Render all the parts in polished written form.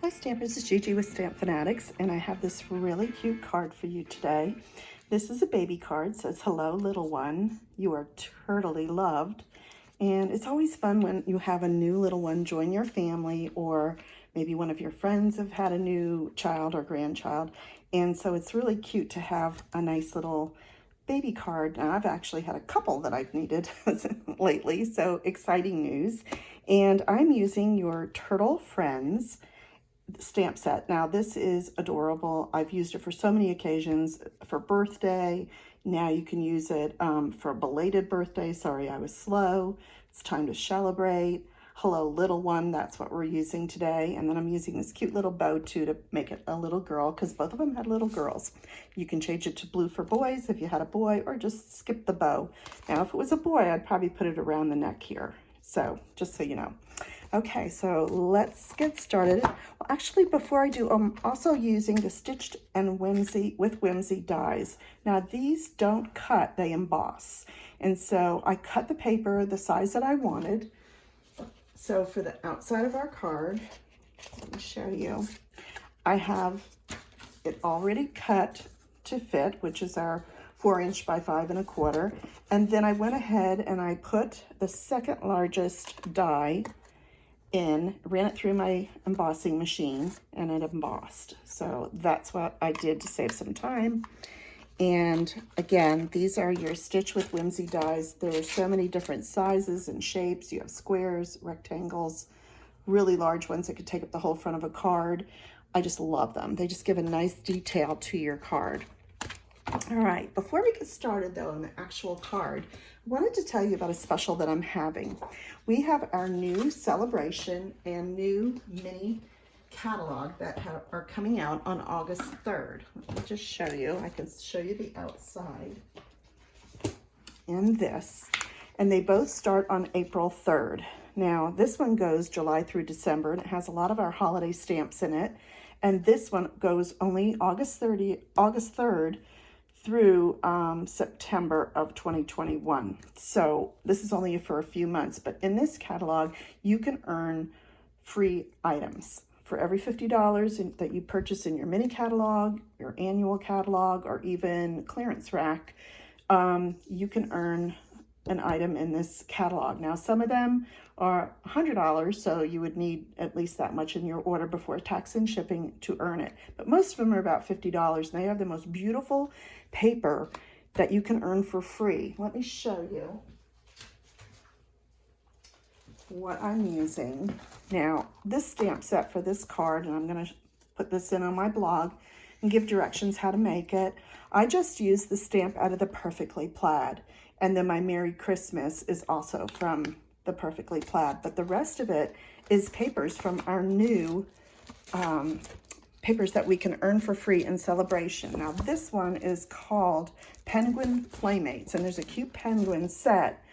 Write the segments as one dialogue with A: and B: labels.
A: Hi Stampers, it's Gigi with StampFUNatics, and I have this really cute card for you today. This is a baby card. It says, "Hello, little one. You are turtly loved." And it's always fun when you have a new little one join your family, or maybe one of your friends have had a new child or grandchild. And so it's really cute to have a nice little baby card. Now, I've actually had a couple that I've needed lately, so exciting news. And I'm using your Turtle Friends stamp set. Now this is adorable. I've used it for so many occasions, for birthday. Now you can use it for a belated birthday. Sorry, I was slow. It's time to celebrate. Hello, little one. That's what we're using today. And then I'm using this cute little bow too to make it a little girl, because both of them had little girls. You can change it to blue for boys if you had a boy, or just skip the bow. Now, if it was a boy, I'd probably put it around the neck here. So just so you know. Okay, so let's get started. Well, actually, before I do, I'm also using the Stitched and Whimsy with Whimsy dies. Now, these don't cut, they emboss. And so I cut the paper the size that I wanted. So for the outside of our card, let me show you, I have it already cut to fit, which is our 4" by 5 1/4. And then I went ahead and I put the second largest die in, ran it through my embossing machine, and it embossed. So that's what I did to save some time. And again, these are your Stitch with Whimsy dies. There are so many different sizes and shapes. You have squares, rectangles, really large ones that could take up the whole front of a card. I just love them. They just give a nice detail to your card. All right, before we get started though on the actual card, I wanted to tell you about a special that I'm having. We have our new Sale-A-Bration and new mini catalog that are coming out on August 3rd. Let me just show you. I can show you the outside and this. And they both start on April 3rd. Now, this one goes July through December, and it has a lot of our holiday stamps in it. And this one goes only August 3rd through September of 2021. So this is only for a few months, but in this catalog, you can earn free items. For every $50 that you purchase in your mini catalog, your annual catalog, or even clearance rack, you can earn an item in this catalog. Now, some of them are $100, so you would need at least that much in your order before tax and shipping to earn it. But most of them are about $50, and they have the most beautiful paper that you can earn for free. Let me show you what I'm using. Now, this stamp set for this card, and I'm going to put this in on my blog and give directions how to make it. I just used the stamp out of the Perfectly Plaid, and then my Merry Christmas is also from the Perfectly Plaid, but the rest of it is papers from our new papers that we can earn for free in Sale-A-Bration. Now, this one is called Penguin Playmates, and there's a cute penguin set,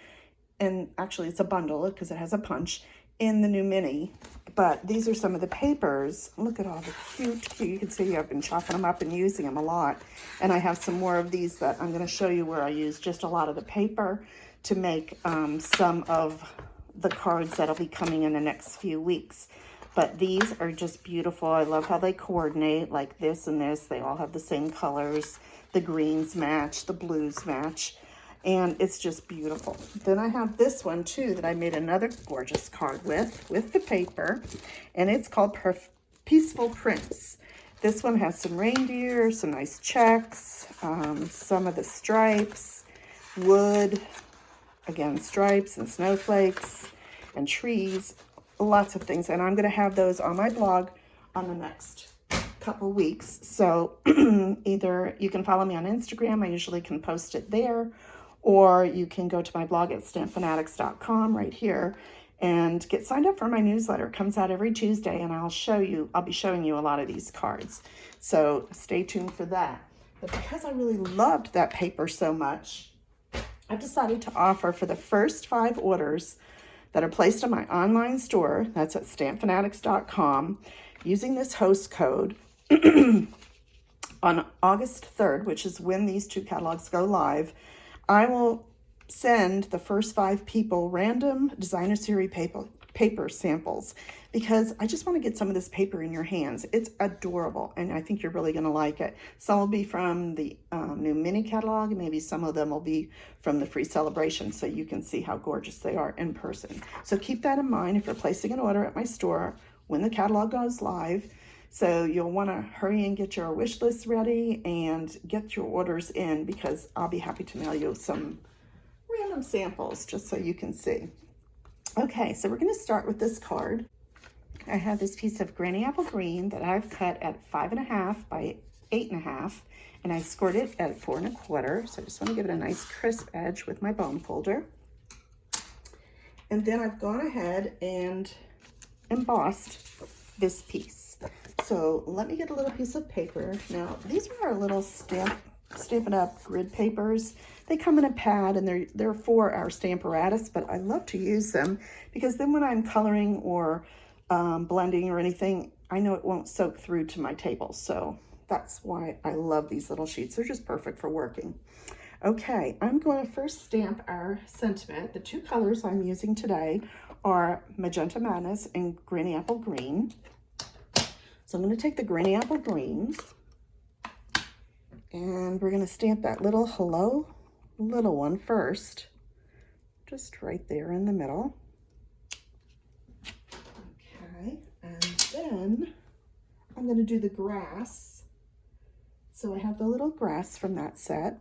A: and actually it's a bundle because it has a punch in the new mini. But these are some of the papers. Look at all the cute, you can see I've been chopping them up and using them a lot. And I have some more of these that I'm going to show you where I use just a lot of the paper to make some of the cards that'll be coming in the next few weeks. But these are just beautiful. I love how they coordinate, like this and this. They all have the same colors. The greens match, the blues match. And it's just beautiful. Then I have this one too that I made another gorgeous card with the paper, and it's called Peaceful Prince. This one has some reindeer, some nice checks, some of the stripes, wood, again, stripes and snowflakes and trees, lots of things. And I'm going to have those on my blog on the next couple weeks. So either you can follow me on Instagram. I usually can post it there, or you can go to my blog at StampFUNatics.com right here and get signed up for my newsletter. It comes out every Tuesday, and I'll be showing you a lot of these cards. So stay tuned for that. But because I really loved that paper so much, I've decided to offer for the first 5 orders that are placed on my online store, that's at StampFUNatics.com, using this host code on August 3rd, which is when these 2 catalogs go live, I will send the first 5 people random designer series paper samples because I just want to get some of this paper in your hands. It's adorable, and I think you're really going to like it. Some will be from the new mini catalog, and maybe some of them will be from the free Sale-A-Bration, so you can see how gorgeous they are in person. So keep that in mind if you're placing an order at my store when the catalog goes live. So you'll want to hurry and get your wish list ready and get your orders in, because I'll be happy to mail you some random samples just so you can see. Okay, so we're going to start with this card. I have this piece of granny apple green that I've cut at 5.5 by 8.5, and I scored it at 4.25. So I just want to give it a nice crisp edge with my bone folder. And then I've gone ahead and embossed this piece. So let me get a little piece of paper. Now, these are our little Stampin' Up! Grid papers. They come in a pad, and they're for our StampFUnatic, but I love to use them because then when I'm coloring or blending or anything, I know it won't soak through to my table. So that's why I love these little sheets. They're just perfect for working. Okay, I'm going to first stamp our sentiment. The two colors I'm using today are Magenta Madness and Granny Apple Green. So I'm going to take the Granny Apple Green, and we're going to stamp that little hello little one first, just right there in the middle. Okay, and then I'm going to do the grass. So I have the little grass from that set.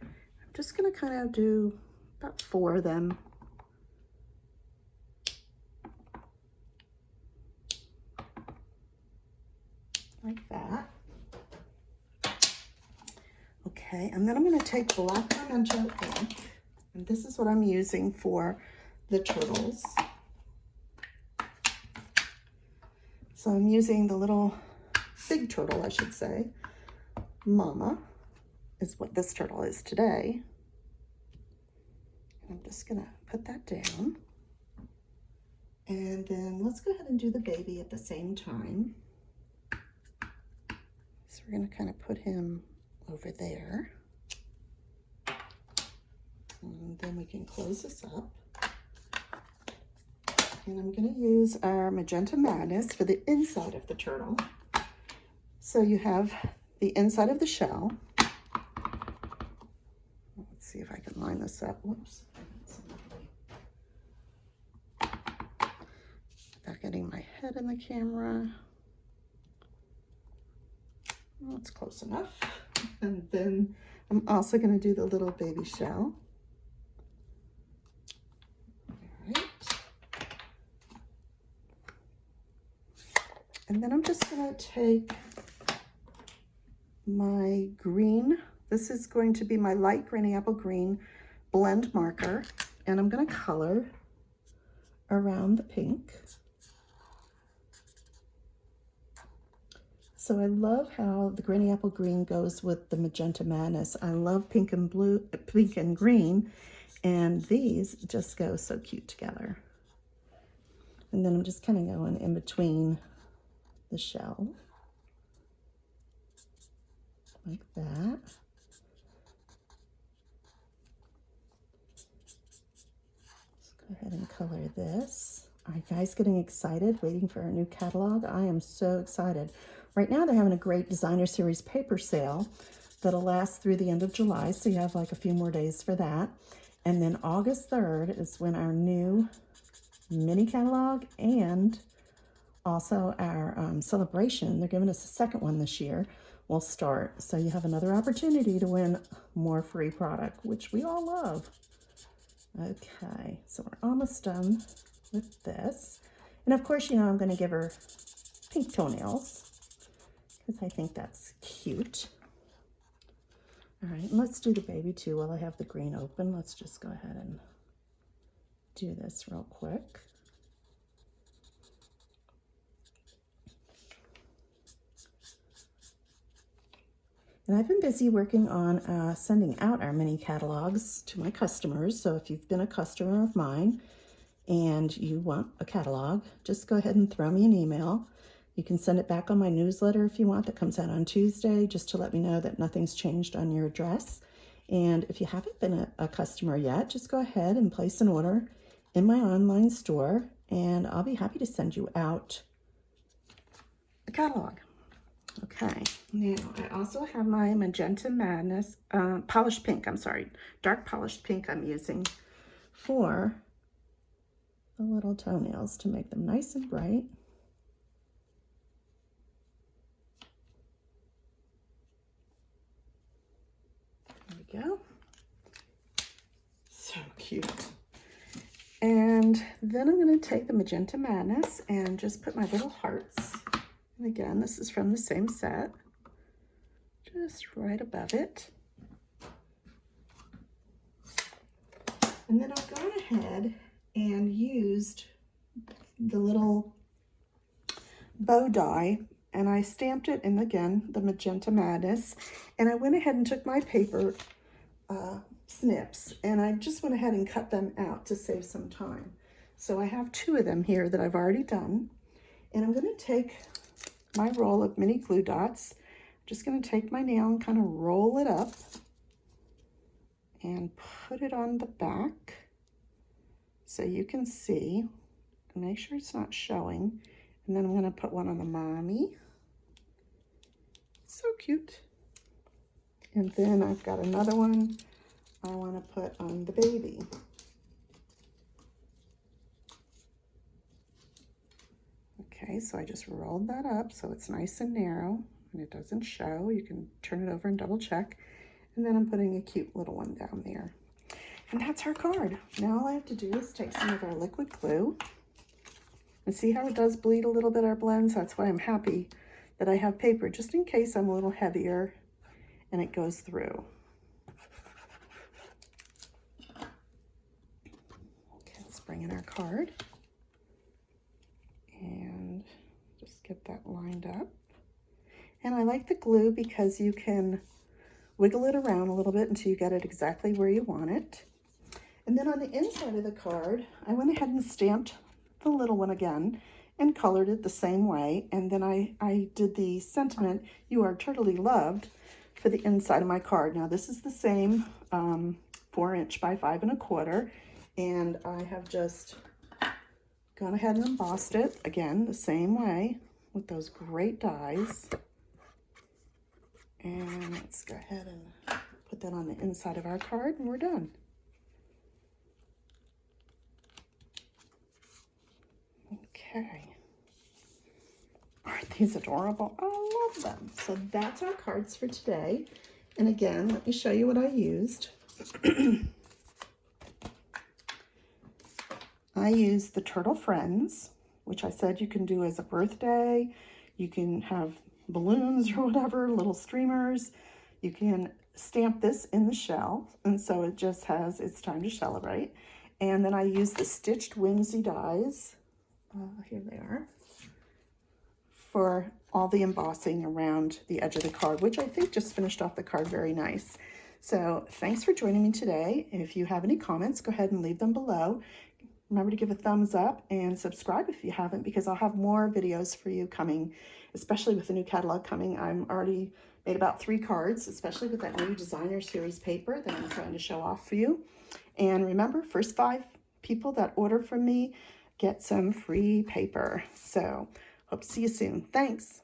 A: I'm just going to kind of do about 4 of them. Like that. Okay, and then I'm going to take black Memento ink, and this is what I'm using for the turtles. So I'm using the little big turtle, I should say. Mama is what this turtle is today. I'm just going to put that down. And then let's go ahead and do the baby at the same time. So we're going to kind of put him over there. And then we can close this up. And I'm going to use our Magenta Madness for the inside of the turtle. So you have the inside of the shell. Let's see if I can line this up. Whoops. Without getting my head in the camera. Well, it's close enough. And then I'm also going to do the little baby shell. All right. And then I'm just going to take my green. This is going to be my light Granny Apple Green blend marker. And I'm going to color around the pink. So I love how the Granny Apple Green goes with the Magenta Madness. I love pink and blue, pink and green, and these just go so cute together. And then I'm just kind of going in between the shell, like that. Let's go ahead and color this. Are you guys getting excited, waiting for our new catalog? I am so excited. Right now they're having a great designer series paper sale that'll last through the end of July, so you have like a few more days for that. And then August 3rd is when our new mini catalog and also our Sale-A-Bration, they're giving us a second one this year, will start. So you have another opportunity to win more free product, which we all love. Okay, so we're almost done with this. And of course, you know, I'm going to give her pink toenails because I think that's cute. All right, and let's do the baby too while I have the green open. Let's just go ahead and do this real quick. And I've been busy working on sending out our mini catalogs to my customers. So if you've been a customer of mine and you want a catalog, just go ahead and throw me an email. You can send it back on my newsletter if you want, that comes out on Tuesday, just to let me know that nothing's changed on your address. And if you haven't been a customer yet, just go ahead and place an order in my online store, and I'll be happy to send you out a catalog. Okay, now I also have my Magenta Madness, polished pink, I'm sorry, dark polished pink I'm using for the little toenails to make them nice and bright. There we go. So cute. And then I'm going to take the Magenta Madness and just put my little hearts. And again, this is from the same set. Just right above it. And then I've gone ahead and used the little bow die, and I stamped it in, again, the Magenta Madness. And I went ahead and took my paper snips, and I just went ahead and cut them out to save some time. So I have 2 of them here that I've already done. And I'm going to take my roll of mini glue dots. I'm just going to take my nail and kind of roll it up and put it on the back so you can see. Make sure it's not showing. And then I'm going to put one on the mommy. So cute. And then I've got another one I want to put on the baby. Okay, so I just rolled that up so it's nice and narrow and it doesn't show. You can turn it over and double check. And then I'm putting a cute little one down there. And that's our card. Now all I have to do is take some of our liquid glue and see how it does bleed a little bit, our blends. That's why I'm happy that I have paper, just in case I'm a little heavier and it goes through. Okay, let's bring in our card and just get that lined up. And I like the glue because you can wiggle it around a little bit until you get it exactly where you want it. And then on the inside of the card, I went ahead and stamped the little one again and colored it the same way. And then I did the sentiment, "You are turtly loved," for the inside of my card. Now this is the same 4" by 5 1/4, and I have just gone ahead and embossed it again the same way with those great dies. And let's go ahead and put that on the inside of our card, and we're done. Okay. Aren't these adorable? I love them. So that's our cards for today. And again, let me show you what I used. I used the Turtle Friends, which I said you can do as a birthday. You can have balloons or whatever, little streamers. You can stamp this in the shell, and so it just has "It's time to celebrate." And then I used the Stitched Whimsy dies, here they are, for all the embossing around the edge of the card, which I think just finished off the card very nice. So thanks for joining me today. If you have any comments, go ahead and leave them below. Remember to give a thumbs up and subscribe if you haven't, because I'll have more videos for you coming, especially with the new catalog coming. I'm already made about 3 cards, especially with that new designer series paper that I'm trying to show off for you. And remember, first 5 people that order from me get some free paper. So hope to see you soon. Thanks.